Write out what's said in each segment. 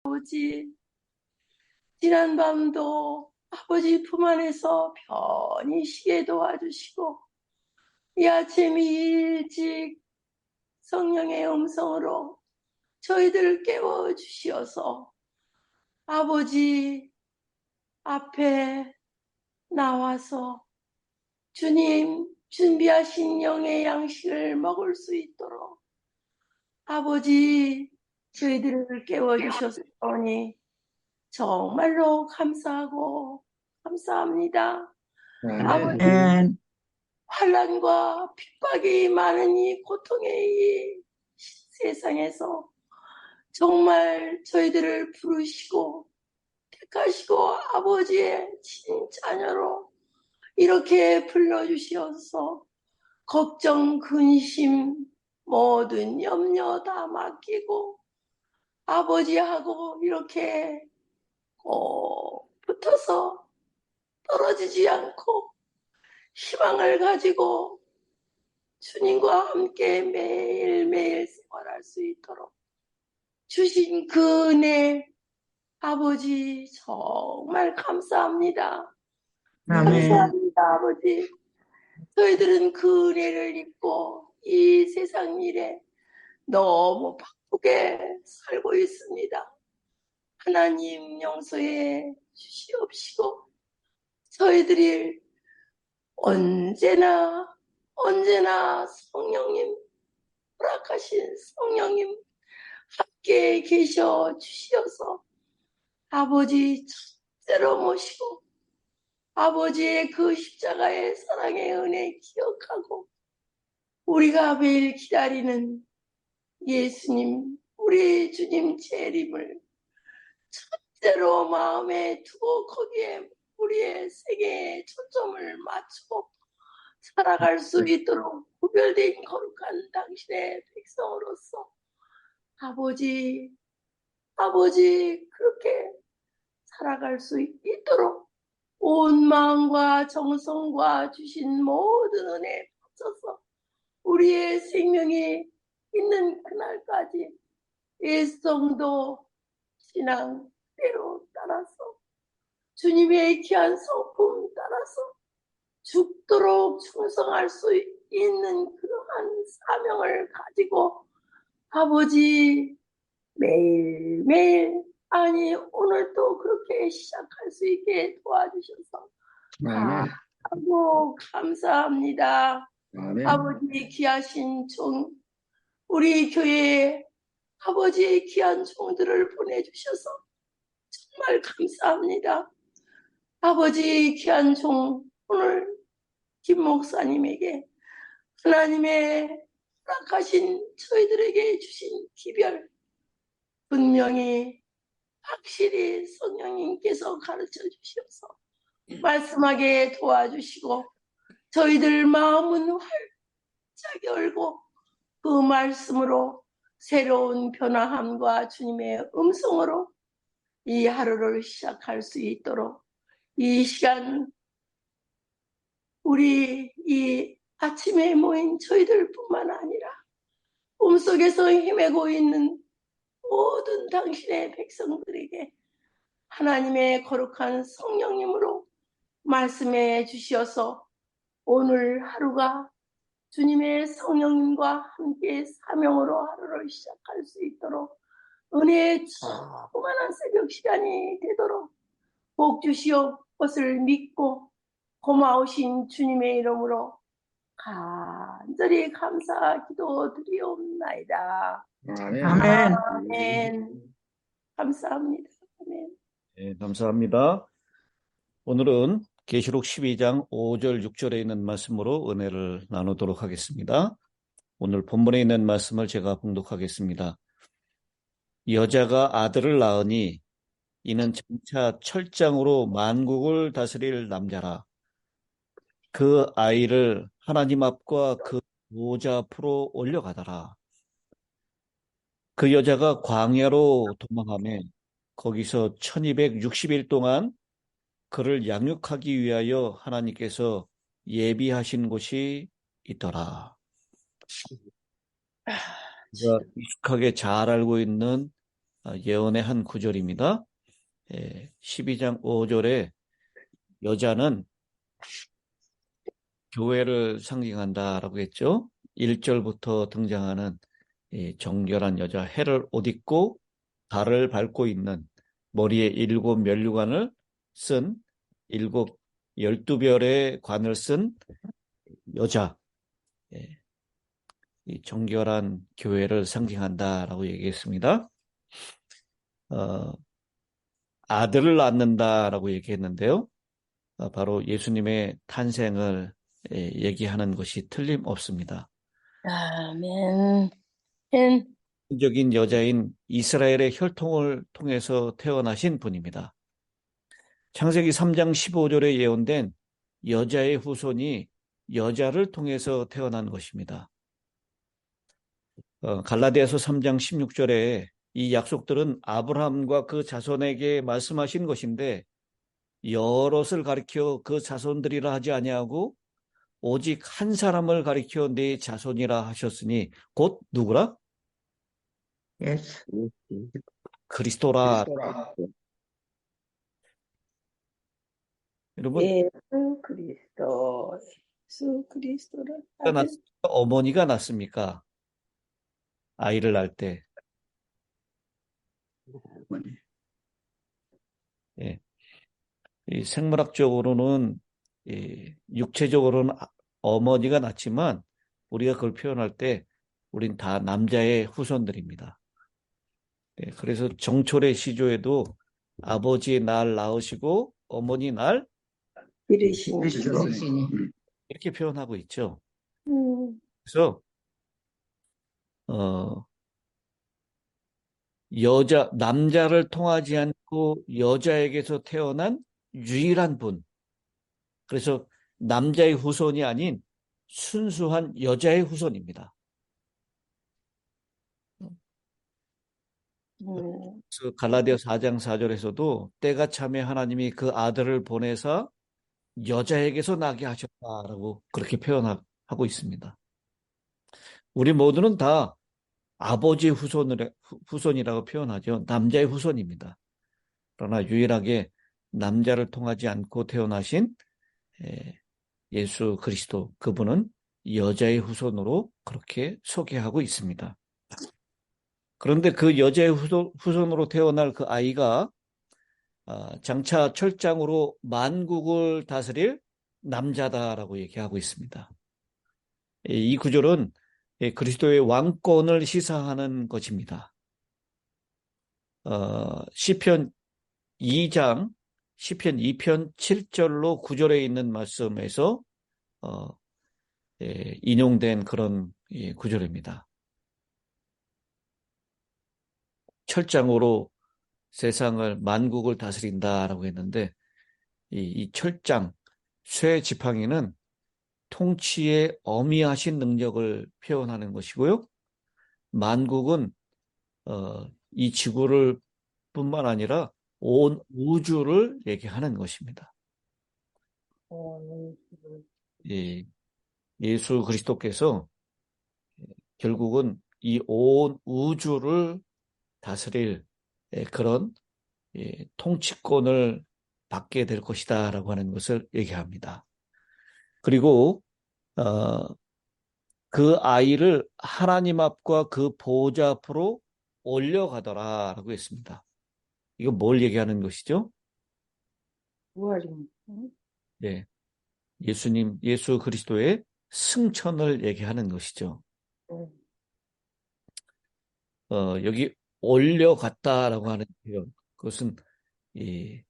아버지, 지난 밤도 아버지 품 안에서 편히 쉬게 도와주시고, 이 아침 일찍 성령의 음성으로 저희들을 깨워주시어서 아버지 앞에 나와서 주님 준비하신 영의 양식을 먹을 수 있도록 아버지 저희들을 깨워주셨으니 정말로 감사하고 감사합니다. 아버지, 아멘. 환난과 핍박이 많은 이 고통의 이 세상에서 정말 저희들을 부르시고 택하시고 아버지의 친자녀로 이렇게 불러주시어서 걱정, 근심, 모든 염려 다 맡기고 아버지하고 이렇게 꼭 붙어서 떨어지지 않고 희망을 가지고 주님과 함께 매일매일 생활할 수 있도록 주신 그 은혜 아버지 정말 감사합니다. 아멘. 감사합니다 아버지. 저희들은 그 은혜를 입고 이 세상 일에 너무 바쁘게 살고 있습니다. 하나님 용서해 주시옵시고 저희들이 언제나 성령님 허락하신 성령님 함께 계셔 주시어서 아버지 첫째로 모시고 아버지의 그 십자가의 사랑의 은혜 기억하고 우리가 매일 기다리는 예수님 우리 주님 재림을 첫째로 마음에 두고 거기에 우리의 생애에 초점을 맞추고 살아갈 수 있도록 구별된 거룩한 당신의 백성으로서 아버지 그렇게 살아갈 수 있도록 온 마음과 정성과 주신 모든 은혜에 바쳐서 우리의 생명이 있는 그날까지 일성도 신앙대로 따라서 주님의 귀한 성품 따라서 죽도록 충성할 수 있는 그러한 사명을 가지고 아버지 매일매일 아니 오늘도 그렇게 시작할 수 있게 도와주셔서 하고 감사합니다. 아멘. 아버지 귀하신 종 우리 교회에 아버지의 귀한 종들을 보내주셔서 정말 감사합니다. 아버지 귀한 종 오늘 김 목사님에게 하나님의 허락하신 저희들에게 주신 기별 분명히 확실히 성령님께서 가르쳐 주셔서 말씀하게 도와주시고 저희들 마음은 활짝 열고 그 말씀으로 새로운 변화함과 주님의 음성으로 이 하루를 시작할 수 있도록 이 시간 우리 이 아침에 모인 저희들뿐만 아니라 꿈속에서 헤매고 있는 모든 당신의 백성들에게 하나님의 거룩한 성령님으로 말씀해 주시어서 오늘 하루가 주님의 성령님과 함께 사명으로 하루를 시작할 수 있도록 은혜의 충만한 새벽 시간이 되도록 복 주시옵 것을 믿고 고마우신 주님의 이름으로 간절히 감사 기도드리옵나이다. 아멘. 아멘. 감사합니다. 아멘. 네, 감사합니다. 오늘은 계시록 12장 5절 6절에 있는 말씀으로 은혜를 나누도록 하겠습니다. 오늘 본문에 있는 말씀을 제가 봉독하겠습니다. 여자가 아들을 낳으니 이는 장차 철장으로 만국을 다스릴 남자라. 그 아이를 하나님 앞과 그 보좌 앞으로 올려가더라. 그 여자가 광야로 도망하며 거기서 1260일 동안 그를 양육하기 위하여 하나님께서 예비하신 곳이 있더라. 우리가 익숙하게 잘 알고 있는 예언의 한 구절입니다. 12장 5절에 여자는 교회를 상징한다라고 했죠. 1절부터 등장하는 정결한 여자, 해를 옷 입고 달을 밟고 있는, 머리에 7면류관을 쓴, 12별의 관을 쓴 여자, 이 정결한 교회를 상징한다라고 얘기했습니다. 아들을 낳는다라고 얘기했는데요. 바로 예수님의 탄생을 얘기하는 것이 틀림없습니다. 아멘. 적인 여자인 이스라엘의 혈통을 통해서 태어나신 분입니다. 창세기 3장 15절에 예언된 여자의 후손이 여자를 통해서 태어난 것입니다. 갈라디아서 3장 16절에 이 약속들은 아브라함과 그 자손에게 말씀하신 것인데 여럿을 가리켜 그 자손들이라 하지 아니하고 오직 한 사람을 가리켜 네 자손이라 하셨으니 곧 누구라? 예수 그리스도라. 그리스도라. 여러분, 예수 그리스도, 예수 그리스도를 어머니가 낳습니까? 아이를 낳을 때. 예. 이 생물학적으로는 육체적으로는 어머니가 낳지만 우리가 그걸 표현할 때 우린 다 남자의 후손들입니다. 예. 그래서 정철의 시조에도 아버지의 날 낳으시고 어머니 날 기르시니. 이렇게 표현하고 있죠. 그래서 남자를 통하지 않고 여자에게서 태어난 유일한 분. 그래서 남자의 후손이 아닌 순수한 여자의 후손입니다. 그래서 갈라디아 4장 4절에서도 때가 차면 하나님이 그 아들을 보내서 여자에게서 나게 하셨다라고 그렇게 표현하고 있습니다. 우리 모두는 다 아버지의 후손이라고 표현하죠. 남자의 후손입니다. 그러나 유일하게 남자를 통하지 않고 태어나신 예수 그리스도, 그분은 여자의 후손으로 그렇게 소개하고 있습니다. 그런데 그 여자의 후손으로 태어날 그 아이가 장차 철장으로 만국을 다스릴 남자다라고 얘기하고 있습니다. 이 구절은 그리스도의 왕권을 시사하는 것입니다. 시편 2장, 시편 2편 7절로 9절에 있는 말씀에서 인용된 그런 구절입니다. 철장으로 세상을 만국을 다스린다라고 했는데 이 철장, 쇠 지팡이는 통치의 어미하신 능력을 표현하는 것이고요. 만국은 이 지구를 뿐만 아니라 온 우주를 얘기하는 것입니다. 예수 그리스도께서 결국은 이 온 우주를 다스릴 그런 통치권을 받게 될 것이다 라고 하는 것을 얘기합니다. 그리고 그 아이를 하나님 앞과 그 보좌 앞으로 올려가더라 라고 했습니다. 이거 뭘 얘기하는 것이죠? 네, 예수 그리스도의 승천을 얘기하는 것이죠. 여기 올려갔다라고 하는 표현, 그것은 이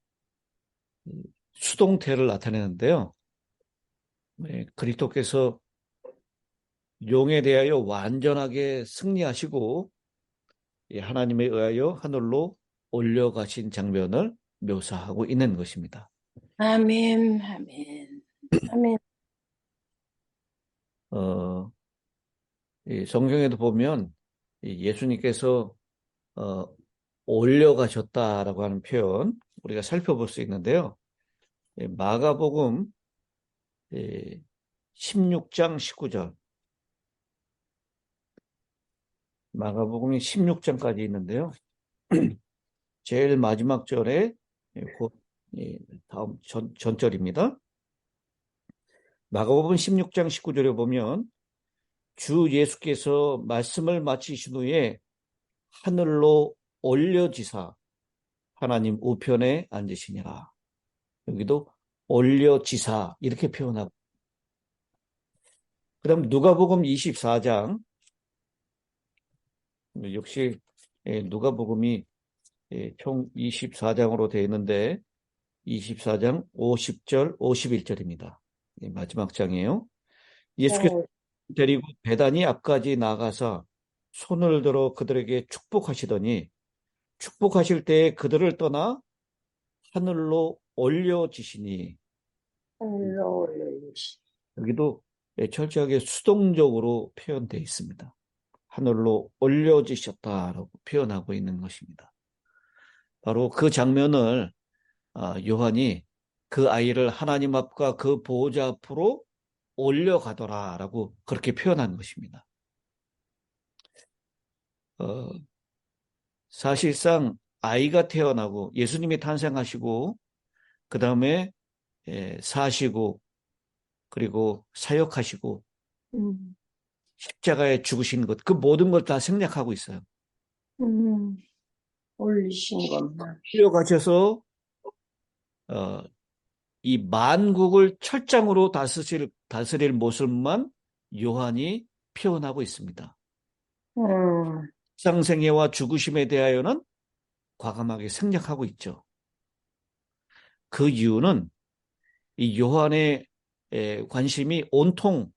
수동태를 나타내는데요. 그리스도께서 용에 대하여 완전하게 승리하시고 하나님에 의하여 하늘로 올려가신 장면을 묘사하고 있는 것입니다. 아멘, 아멘, 아멘. 성경에도 보면 예수님께서 올려가셨다라고 하는 표현 우리가 살펴볼 수 있는데요. 마가복음 16장 19절, 마가복음이 16장까지 있는데요. 제일 마지막 절에 곧 다음 전절입니다. 마가복음 16장 19절에 보면 주 예수께서 말씀을 마치신 후에 하늘로 올려지사 하나님 우편에 앉으시니라. 여기도 올려지사 이렇게 표현하고, 그다음 누가복음 24장, 역시 누가복음이 총 24장으로 되어 있는데 24장 50절 51절입니다. 마지막 장이에요. 예수께서 데리고 베다니 앞까지 나가서 손을 들어 그들에게 축복하시더니 축복하실 때에 그들을 떠나 하늘로 올려지시니, 하늘로 올려주시. 여기도 철저하게 수동적으로 표현되어 있습니다. 하늘로 올려지셨다라고 표현하고 있는 것입니다. 바로 그 장면을 요한이 그 아이를 하나님 앞과 그 보호자 앞으로 올려가더라라고 그렇게 표현한 것입니다. 사실상 아이가 태어나고 예수님이 탄생하시고 그 다음에 사시고 그리고 사역하시고 십자가에 죽으신 것, 그 모든 걸 다 생략하고 있어요. 올리신 것만. 끌려가셔서 이 만국을 철장으로 다스릴 모습만 요한이 표현하고 있습니다. 상생애와 죽으심에 대하여는 과감하게 생략하고 있죠. 그 이유는 이 요한의 관심이 온통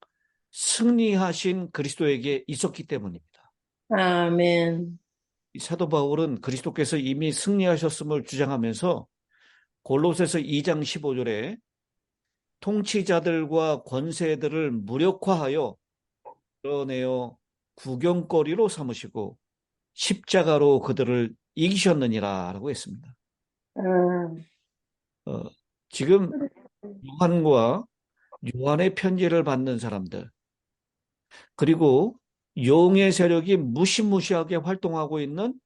승리하신 그리스도에게 있었기 때문입니다. 아멘. 이 사도 바울은 그리스도께서 이미 승리하셨음을 주장하면서 골로새서 2장 15절에 통치자들과 권세들을 무력화하여 드러내어 구경거리로 삼으시고 십자가로 그들을 이기셨느니라 라고 했습니다. 지금 요한과 요한의 편지를 받는 사람들, 그리고 용의 세력이 무시무시하게 활동하고 있는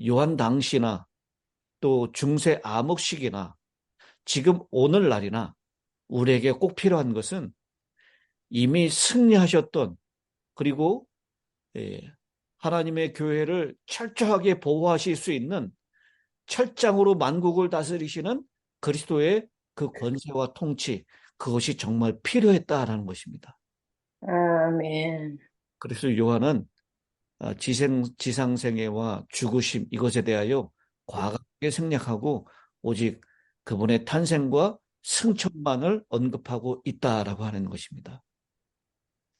요한 당시나 또 중세 암흑시기나 지금 오늘날이나 우리에게 꼭 필요한 것은 이미 승리하셨던, 그리고 하나님의 교회를 철저하게 보호하실 수 있는 철장으로 만국을 다스리시는 그리스도의 그 권세와 통치, 그것이 정말 필요했다라는 것입니다. 아멘. 그래서 요한은 지상생애와 죽으심 이것에 대하여 과감하게 생략하고 오직 그분의 탄생과 승천만을 언급하고 있다라고 하는 것입니다.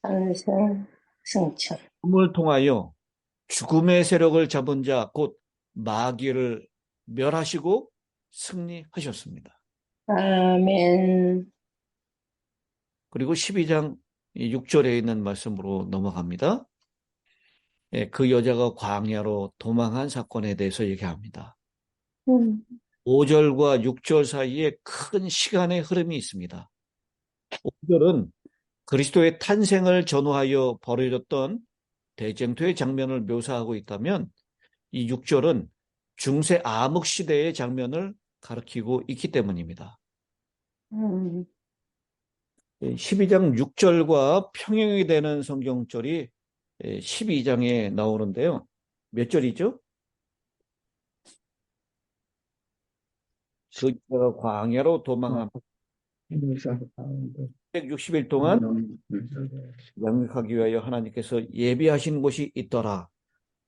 탄생, 승천. 죽음을 통하여 죽음의 세력을 잡은 자, 곧 마귀를 멸하시고 승리하셨습니다. 아멘. 그리고 12장 6절에 있는 말씀으로 넘어갑니다. 그 여자가 광야로 도망한 사건에 대해서 얘기합니다. 5절과 6절 사이에 큰 시간의 흐름이 있습니다. 5절은 그리스도의 탄생을 전후하여 벌어졌던 대쟁투의 장면을 묘사하고 있다면 이 6절은 중세 암흑 시대의 장면을 가리키고 있기 때문입니다. 12장 6절과 평행이 되는 성경절이 12장에 나오는데요. 몇 절이죠? 그 여자가 광야로 도망한 160일 동안 양육하기 위하여 하나님께서 예비하신 곳이 있더라.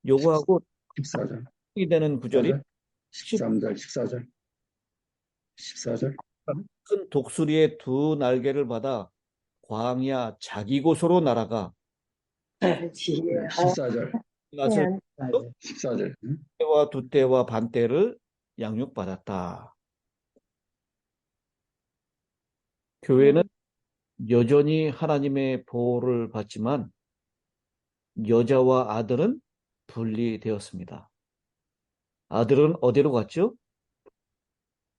요거하고 14절, 이 되는 구절이 13절, 14절, 14절. 큰 독수리의 두 날개를 받아 광야 자기 곳으로 날아가 14절, 낫을 14절. 때와 두 때와 반 때를 양육받았다. 교회는 여전히 하나님의 보호를 받지만 여자와 아들은 분리되었습니다. 아들은 어디로 갔죠?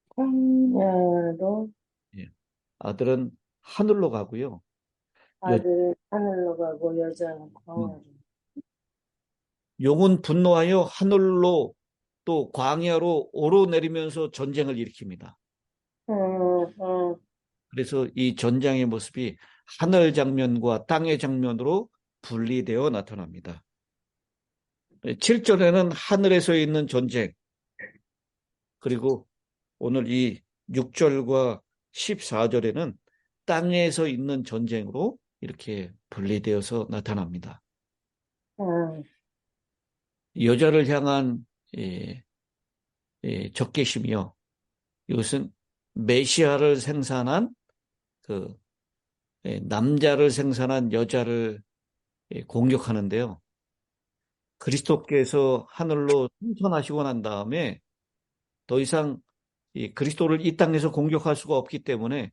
광야로. 아들은 하늘로 가고요. 아들은 하늘로 가고 여자는 광야로. 용은 분노하여 하늘로 또 광야로 오르내리면서 전쟁을 일으킵니다. 그래서 이 전장의 모습이 하늘 장면과 땅의 장면으로 분리되어 나타납니다. 7절에는 하늘에서 있는 전쟁, 그리고 오늘 이 6절과 14절에는 땅에서 있는 전쟁으로 이렇게 분리되어서 나타납니다. 여자를 향한 적개심이요. 이것은 메시아를 생산한 남자를 생산한 여자를 공격하는데요. 그리스도께서 하늘로 승천하시고 난 다음에 더 이상 이 그리스도를 이 땅에서 공격할 수가 없기 때문에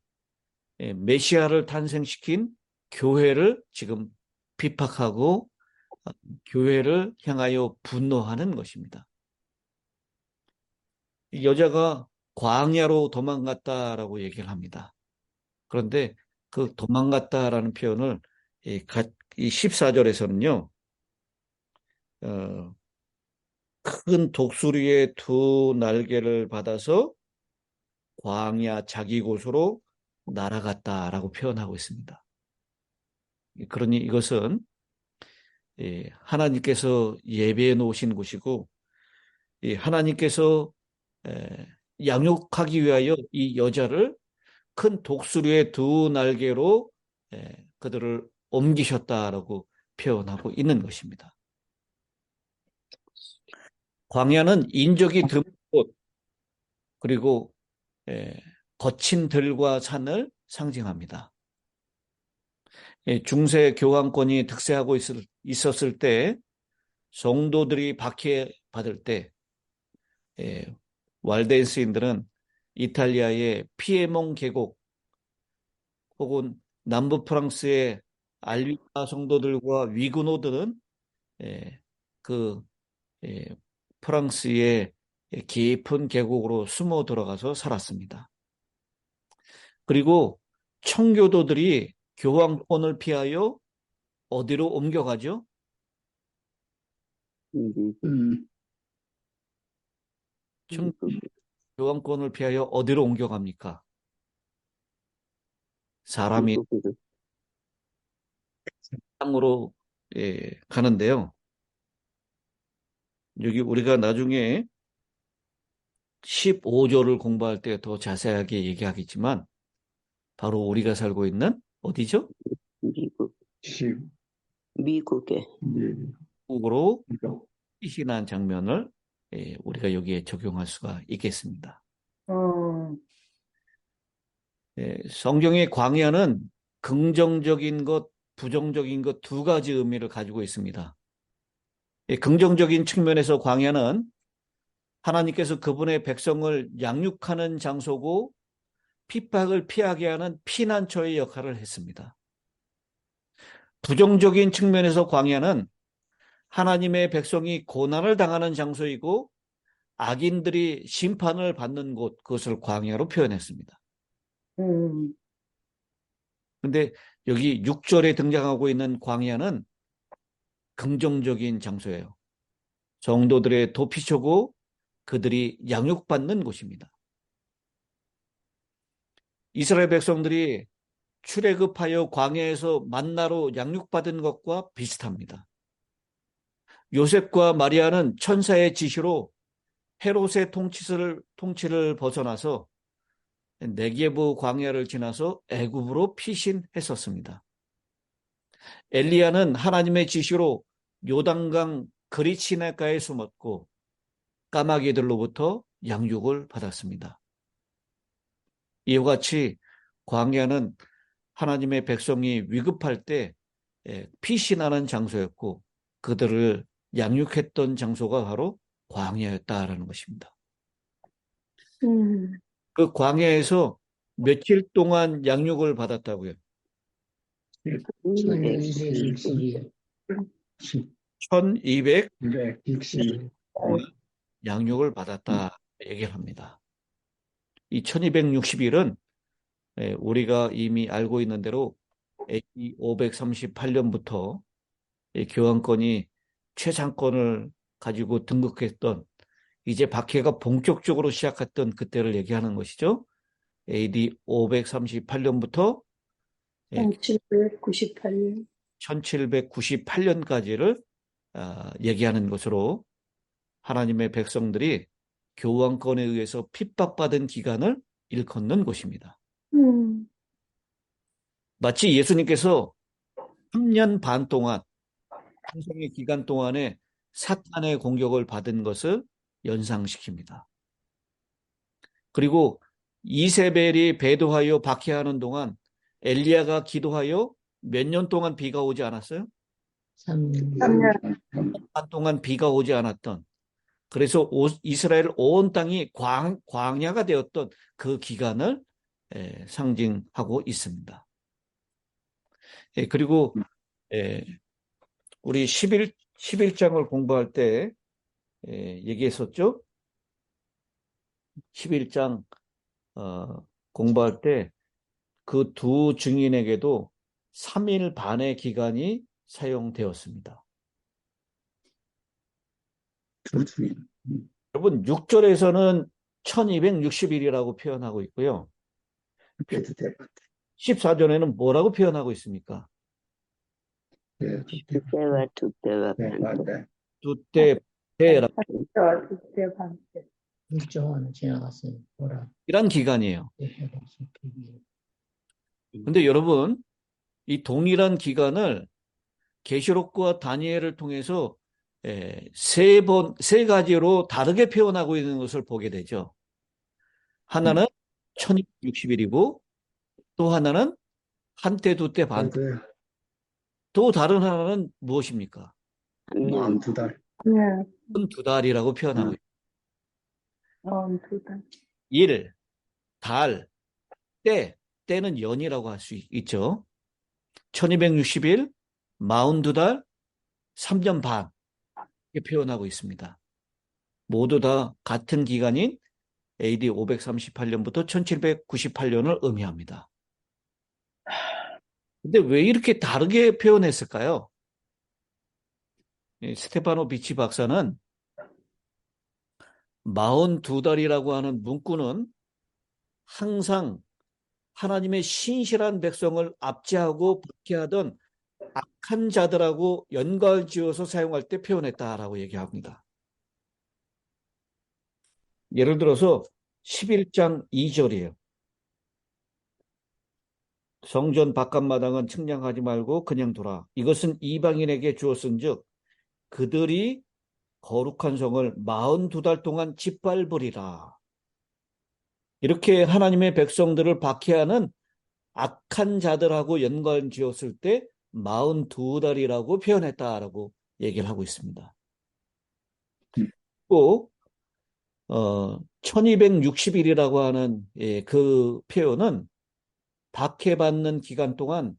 메시아를 탄생시킨 교회를 지금 비박하고 교회를 향하여 분노하는 것입니다. 이 여자가 광야로 도망갔다라고 얘기를 합니다. 그런데 그 도망갔다라는 표현을 이 14절에서는요, 큰 독수리의 두 날개를 받아서 광야 자기 곳으로 날아갔다라고 표현하고 있습니다. 그러니 이것은 하나님께서 예배해 놓으신 곳이고, 하나님께서 양육하기 위하여 이 여자를 큰 독수리의 두 날개로 그들을 옮기셨다라고 표현하고 있는 것입니다. 광야는 인적이 드문 곳, 그리고 거친 들과 산을 상징합니다. 중세 교황권이 득세하고 있었을 때 성도들이 박해받을 때 walden스인들은 이탈리아의 피에몬 계곡 혹은 남부 프랑스의 알비타 성도들과 위그노들은 그 프랑스의 깊은 계곡으로 숨어 들어가서 살았습니다. 그리고 청교도들이 교황권을 피하여 어디로 옮겨가죠? 교황권을 피하여 어디로 옮겨갑니까? 사람이 땅으로 가는데요. 여기 우리가 나중에 15조를 공부할 때 더 자세하게 얘기하겠지만 바로 우리가 살고 있는 어디죠? 미국에. 미국으로 피신한 장면을 우리가 여기에 적용할 수가 있겠습니다. 성경의 광야는 긍정적인 것, 부정적인 것 두 가지 의미를 가지고 있습니다. 긍정적인 측면에서 광야는 하나님께서 그분의 백성을 양육하는 장소고 핍박을 피하게 하는 피난처의 역할을 했습니다. 부정적인 측면에서 광야는 하나님의 백성이 고난을 당하는 장소이고 악인들이 심판을 받는 곳, 그것을 광야로 표현했습니다. 그런데 여기 6절에 등장하고 있는 광야는 긍정적인 장소예요. 성도들의 도피처고 그들이 양육받는 곳입니다. 이스라엘 백성들이 출애굽하여 광야에서 만나로 양육받은 것과 비슷합니다. 요셉과 마리아는 천사의 지시로 헤롯의 통치를 벗어나서 네게부 광야를 지나서 애굽으로 피신했었습니다. 엘리야는 하나님의 지시로 요단강 그릿시내가에 숨었고 까마귀들로부터 양육을 받았습니다. 이와 같이 광야는 하나님의 백성이 위급할 때 피신하는 장소였고 그들을 양육했던 장소가 바로 광야였다라는 것입니다. 그 광야에서 며칠 동안 양육을 받았다고요? 1260일 양육을 받았다 얘기를 합니다. 이 1260일은 우리가 이미 알고 있는 대로 AD 538년부터 교황권이 최상권을 가지고 등극했던, 이제 박해가 본격적으로 시작했던 그때를 얘기하는 것이죠. AD 538년부터 1798년. 1798년까지를 얘기하는 것으로 하나님의 백성들이 교황권에 의해서 핍박받은 기간을 일컫는 곳입니다. 마치 예수님께서 3년 반 동안, 탄생의 기간 동안에 사탄의 공격을 받은 것을 연상시킵니다. 그리고 이세벨이 배도하여 박해하는 동안 엘리야가 기도하여 몇 년 동안 비가 오지 않았어요? 3년. 반 동안 비가 오지 않았던, 그래서 이스라엘 온 땅이 광야가 되었던 그 기간을 상징하고 있습니다. 그리고 우리 11장을 공부할 때 얘기했었죠? 11장 공부할 때 그 두 증인에게도 3일 반의 기간이 사용되었습니다. 두 증인. 여러분, 6절에서는 1260일이라고 표현하고 있고요. 배도 대박. 14절에는 뭐라고 표현하고 있습니까? 배도 대박. 때와 두 때와 네, 반때. 맞네. 두때 배라 그때 반때. 6정은 지나갔어요. 보라. 이란 기간이에요. 해가 숲이기. 근데 여러분, 이 동일한 기간을 계시록과 다니엘을 통해서 세 가지로 다르게 표현하고 있는 것을 보게 되죠. 하나는 1260일이고, 또 하나는 한때, 두때, 반때. 배도야. 또 다른 하나는 무엇입니까? 42달. 네, 2달이라고 표현하고 있어요. 2달. 일, 달, 때는 연이라고 할 수 있죠. 1260일, 42달, 3년 반 이렇게 표현하고 있습니다. 모두 다 같은 기간인 AD 538년부터 1798년을 의미합니다. 근데 왜 이렇게 다르게 표현했을까요? 스테파노 비치 박사는 42달이라고 하는 문구는 항상 하나님의 신실한 백성을 압제하고 박해하던 악한 자들하고 연관을 지어서 사용할 때 표현했다라고 얘기합니다. 예를 들어서 11장 2절이에요. 성전 바깥마당은 측량하지 말고 그냥 둬라. 이것은 이방인에게 주었은즉 그들이 거룩한 성을 42달 동안 짓밟으리라. 이렇게 하나님의 백성들을 박해하는 악한 자들하고 연관 지었을 때 42달이라고 표현했다라고 얘기를 하고 있습니다. 또 1260일이라고 하는 그 표현은 박해받는 기간 동안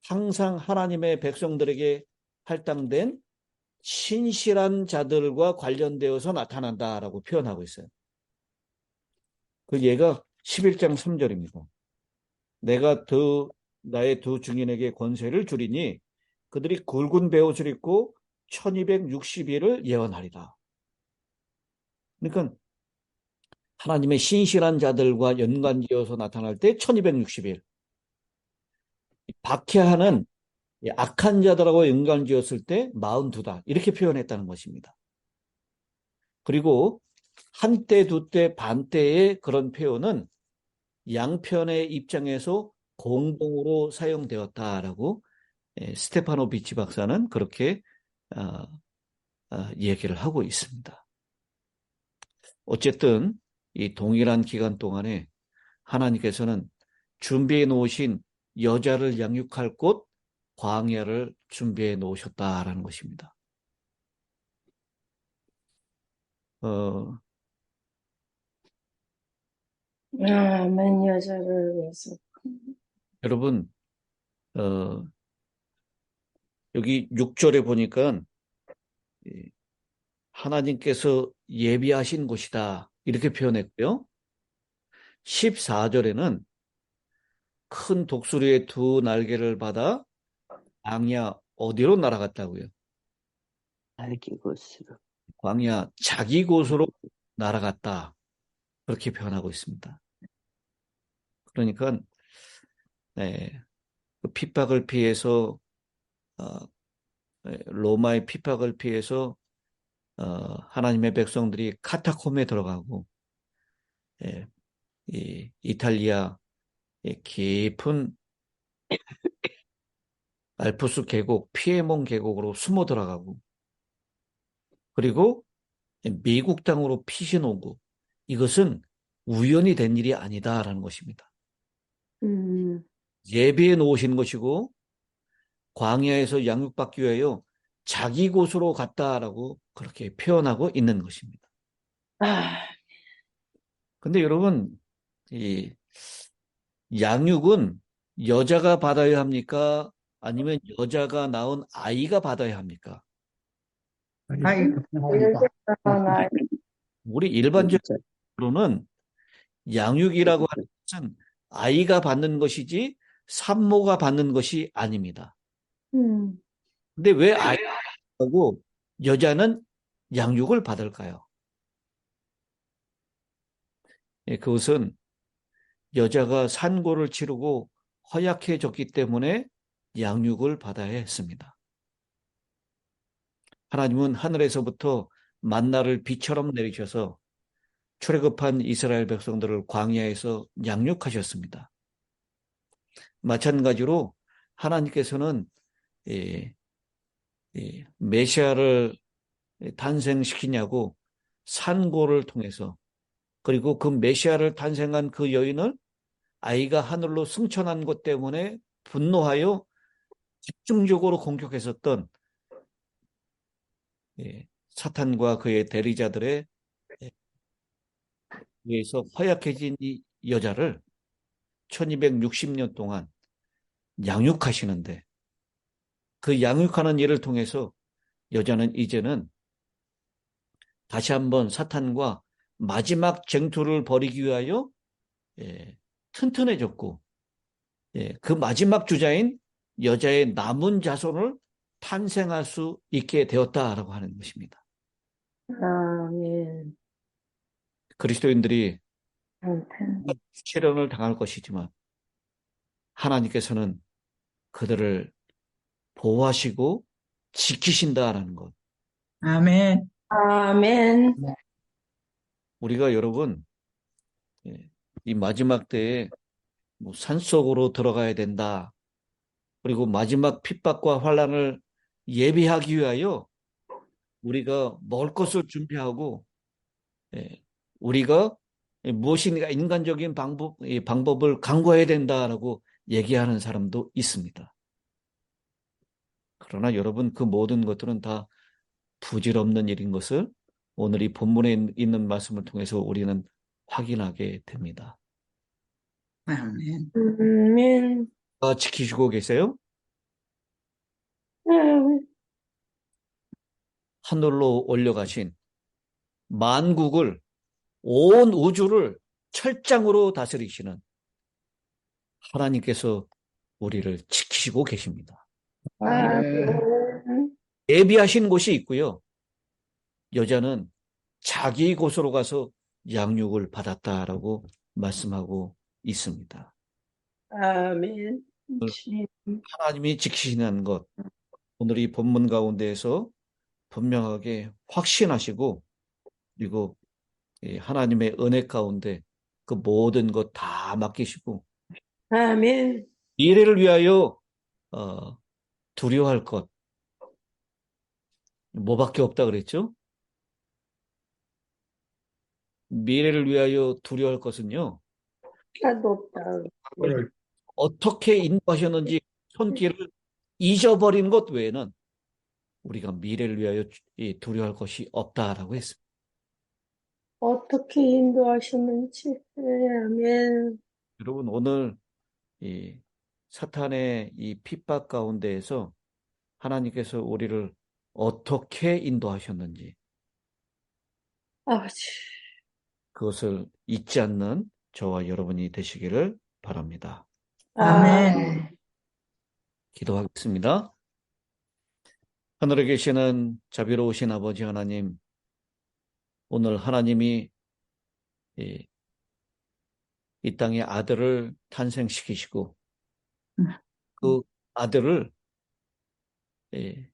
항상 하나님의 백성들에게 할당된 신실한 자들과 관련되어서 나타난다라고 표현하고 있어요. 그 예가 11장 3절입니다. 내가 나의 두 증인에게 권세를 주리니 그들이 굵은 베옷을 입고 1260일을 예언하리라. 그러니까 하나님의 신실한 자들과 연관지어서 나타날 때 1260일. 박해하는 악한 자들하고 연관지었을 때 42달. 이렇게 표현했다는 것입니다. 그리고 한때, 두때, 반때의 그런 표현은 양편의 입장에서 공동으로 사용되었다라고 스테파노 비치 박사는 그렇게 얘기를 하고 있습니다. 어쨌든 이 동일한 기간 동안에 하나님께서는 준비해 놓으신 여자를 양육할 곳 광야를 준비해 놓으셨다라는 것입니다. 맨 여자를 위해서. 여러분, 여기 6절에 보니까 하나님께서 예비하신 곳이다 이렇게 표현했고요. 14절에는 큰 독수리의 두 날개를 받아 광야 어디로 날아갔다고요? 자기 곳으로. 광야 자기 곳으로 날아갔다. 그렇게 표현하고 있습니다. 그러니까 네, 그 핍박을 피해서 로마의 핍박을 피해서 하나님의 백성들이 카타콤에 들어가고 이 이탈리아 깊은 알프스 계곡, 피에몬 계곡으로 숨어 들어가고 그리고 미국 땅으로 피신 오고 이것은 우연히 된 일이 아니다라는 것입니다. 예비해 놓으신 것이고 광야에서 양육받기 위하여 자기 곳으로 갔다라고 그렇게 표현하고 있는 것입니다. 근데 여러분, 이 양육은 여자가 받아야 합니까? 아니면 여자가 낳은 아이가 받아야 합니까? 아이가. 우리 일반적으로는 양육이라고 하는 것은 아이가 받는 것이지 산모가 받는 것이 아닙니다. 근데 왜 아이하고 여자는 양육을 받을까요? 그것은 여자가 산고를 치르고 허약해졌기 때문에 양육을 받아야 했습니다. 하나님은 하늘에서부터 만나를 비처럼 내리셔서 출애굽한 이스라엘 백성들을 광야에서 양육하셨습니다. 마찬가지로 하나님께서는 메시아를 탄생시키냐고 산고를 통해서 그리고 그 메시아를 탄생한 그 여인을 아이가 하늘로 승천한 것 때문에 분노하여 집중적으로 공격했었던 사탄과 그의 대리자들에 의해서 허약해진 이 여자를 1260년 동안 양육하시는데 그 양육하는 일을 통해서 여자는 이제는 다시 한번 사탄과 마지막 쟁투를 벌이기 위하여 튼튼해졌고 그 마지막 주자인 여자의 남은 자손을 탄생할 수 있게 되었다라고 하는 것입니다. 아멘. 그리스도인들이 시련을 당할 것이지만 하나님께서는 그들을 보호하시고 지키신다라는 것. 아멘. 아멘. 우리가 여러분 이 마지막 때에 산속으로 들어가야 된다. 그리고 마지막 핍박과 환난을 예비하기 위하여 우리가 먹을 것을 준비하고 우리가 무엇인가 인간적인 방법을 강구해야 된다라고 얘기하는 사람도 있습니다. 그러나 여러분 그 모든 것들은 다 부질없는 일인 것을 오늘 이 본문에 있는 말씀을 통해서 우리는 확인하게 됩니다. 아멘. 아멘. 지키시고 계세요? 하늘로 올려가신 만국을 온 우주를 철장으로 다스리시는 하나님께서 우리를 지키시고 계십니다. 아멘. 예비하신 곳이 있고요. 여자는 자기 곳으로 가서 양육을 받았다라고 말씀하고 있습니다. 아멘. 하나님이 지키시는 것, 오늘 이 본문 가운데에서 분명하게 확신하시고 그리고 하나님의 은혜 가운데 그 모든 것 다 맡기시고 아멘. 미래를 위하여 두려워할 것 뭐밖에 없다 그랬죠? 미래를 위하여 두려워할 것은요. 어떻게 인도하셨는지 손길을 잊어버린 것 외에는 우리가 미래를 위하여 두려워할 것이 없다라고 했습니다. 어떻게 인도하셨는지. 아멘. 여러분 오늘 이 사탄의 이 핍박 가운데에서 하나님께서 우리를 어떻게 인도하셨는지 아버지. 그것을 잊지 않는 저와 여러분이 되시기를 바랍니다. 아멘. 기도하겠습니다. 하늘에 계시는 자비로우신 아버지 하나님, 오늘 하나님이 이 땅에 아들을 탄생시키시고 그 아들을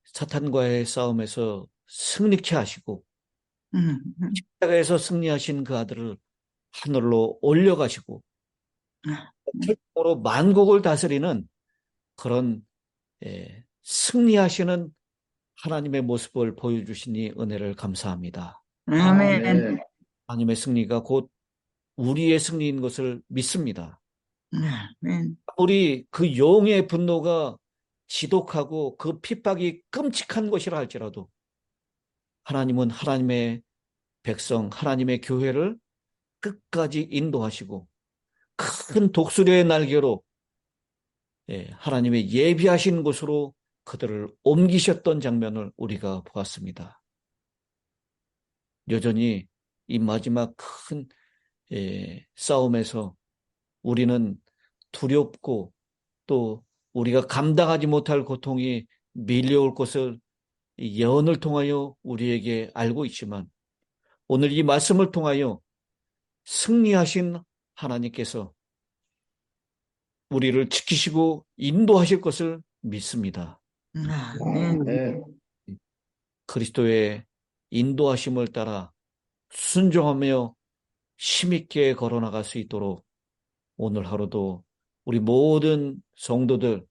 사탄과의 싸움에서 승리케 하시고 십자가에서 승리하신 그 아들을 하늘로 올려가시고 최종으로 만국을 다스리는 그런 승리하시는 하나님의 모습을 보여주시니 은혜를 감사합니다. 아멘. 하나님의 승리가 곧 우리의 승리인 것을 믿습니다. 아멘. 우리 그 용의 분노가 지독하고 그 핍박이 끔찍한 것이라 할지라도 하나님은 하나님의 백성, 하나님의 교회를 끝까지 인도하시고 큰 독수리의 날개로 하나님의 예비하신 곳으로 그들을 옮기셨던 장면을 우리가 보았습니다. 여전히 이 마지막 큰 싸움에서 우리는 두렵고 또 우리가 감당하지 못할 고통이 밀려올 것을 예언을 통하여 우리에게 알고 있지만 오늘 이 말씀을 통하여 승리하신 하나님께서 우리를 지키시고 인도하실 것을 믿습니다. 아멘. 그리스도의 인도하심을 따라 순종하며 힘있게 걸어나갈 수 있도록 오늘 하루도 우리 모든 성도들,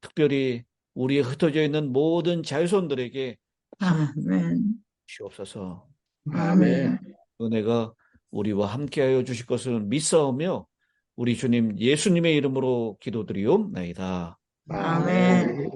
특별히 우리에 흩어져 있는 모든 자손들에게 아멘. 주옵소서. 아멘. 은혜가 우리와 함께하여 주실 것을 믿사오며 우리 주님 예수님의 이름으로 기도드리옵나이다. 아멘.